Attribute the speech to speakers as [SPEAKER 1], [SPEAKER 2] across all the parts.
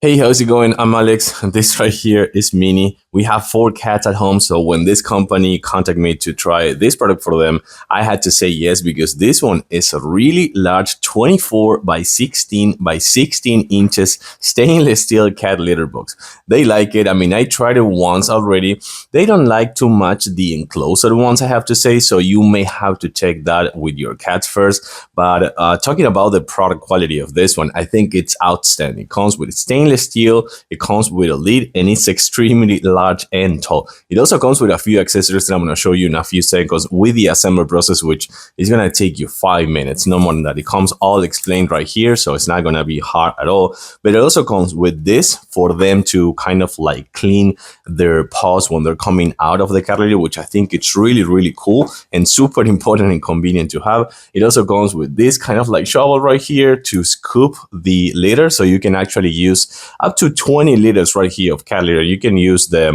[SPEAKER 1] Hey, how's it going? I'm Alex, and this right here is Minnie. We have four cats at home, so when this company contacted me to try this product for them, I had to say yes because this one is a really large 24 by 16 by 16 inches stainless steel cat litter box. They like it. I mean, I tried it once already. They don't like too much the enclosed ones, I have to say, so you may have to check that with your cats first. But talking about the product quality of this one, I think it's outstanding. It comes with stainless steel, it comes with a lid, and it's extremely large and tall. It also comes with a few accessories that I'm going to show you in a few seconds with the assembly process, which is going to take you 5 minutes, no more than that. It comes all explained right here, so it's not going to be hard at all. But it also comes with this for them to kind of like clean their paws when they're coming out of the cat litter, which I think it's really, really cool and super important and convenient to have. It also comes with this kind of like shovel right here to scoop the litter, so you can actually use up to 20 liters right here of cat litter. You can use the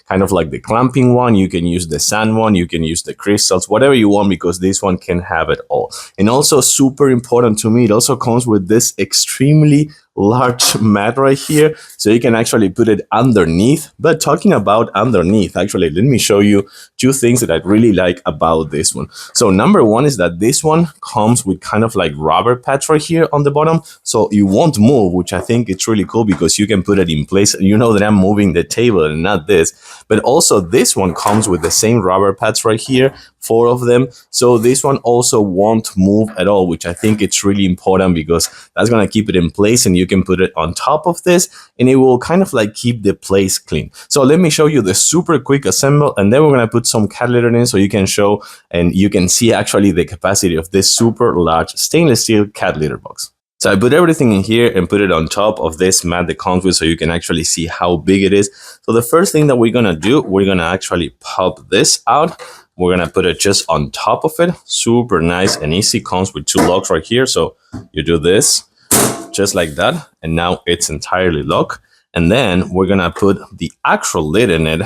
[SPEAKER 1] kind of like the clamping one, you can use the sand one, you can use the crystals, whatever you want, because this one can have it all. And also super important to me, it also comes with this extremely large mat right here, so you can actually put it underneath. But talking about underneath, actually, let me show you two things that I really like about this one. So number one is that this one comes with kind of like rubber pads right here on the bottom, so you won't move, which I think it's really cool because you can put it in place. You know that I'm moving the table and not this, but also this one comes with the same rubber pads right here, 4 of them, so this one also won't move at all, which I think it's really important because that's going to keep it in place, and you can put it on top of this and it will kind of like keep the place clean. So let me show you the super quick assemble, and then we're going to put some cat litter in so you can show and you can see actually the capacity of this super large stainless steel cat litter box. So I put everything in here and put it on top of this mat that comes with, so you can actually see how big it is. So the first thing that we're going to do, we're going to actually pop this out. We're going to put it just on top of it. Super nice and easy. Comes with 2 locks right here. So you do this just like that, and now it's entirely locked. And then we're going to put the actual lid in it.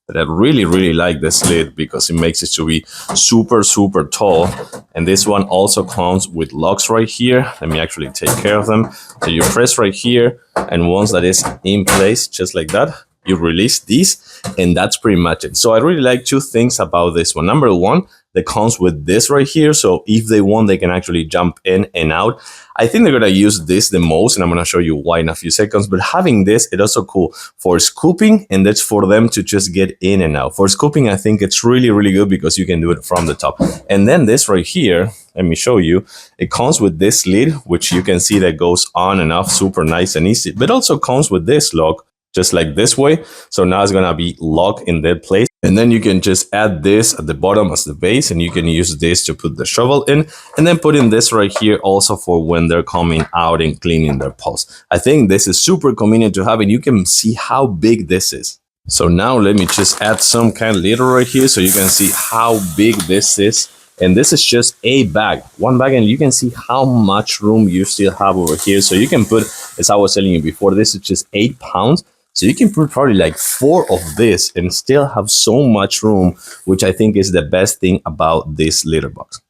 [SPEAKER 1] But I really, really like this lid because it makes it to be super, super tall. And this one also comes with locks right here. Let me actually take care of them. So you press right here, and once that is in place, just like that, you release these, and that's pretty much it. So I really like 2 things about this one. Number one, that comes with this right here, so if they want, they can actually jump in and out. I think they're going to use this the most, and I'm going to show you why in a few seconds. But having this, it's also cool for scooping, and that's for them to just get in and out. For scooping, I think it's really, really good because you can do it from the top. And then this right here, let me show you, it comes with this lid, which you can see that goes on and off, super nice and easy. But also comes with this lock, just like this way. So now it's going to be locked in that place. And then you can just add this at the bottom as the base, and you can use this to put the shovel in, and then put in this right here also for when they're coming out and cleaning their paws. I think this is super convenient to have, and you can see how big this is. So now let me just add some kind of litter right here so you can see how big this is. And this is just a bag, 1 bag, and you can see how much room you still have over here. So you can put, as I was telling you before, this is just 8 pounds. So you can put probably like 4 of this and still have so much room, which I think is the best thing about this litter box.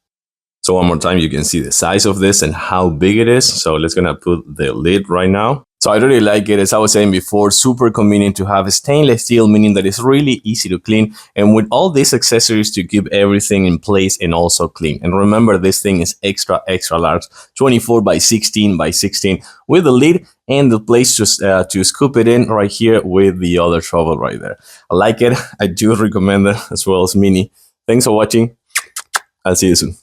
[SPEAKER 1] So one more time, you can see the size of this and how big it is. So let's gonna put the lid right now. So I really like it. As I was saying before, super convenient to have. Stainless steel, meaning that it's really easy to clean. And with all these accessories to keep everything in place and also clean. And remember, this thing is extra, extra large, 24 by 16 by 16 with the lid and the place to scoop it in right here with the other shovel right there. I like it. I do recommend it, as well as Minnie. Thanks for watching. I'll see you soon.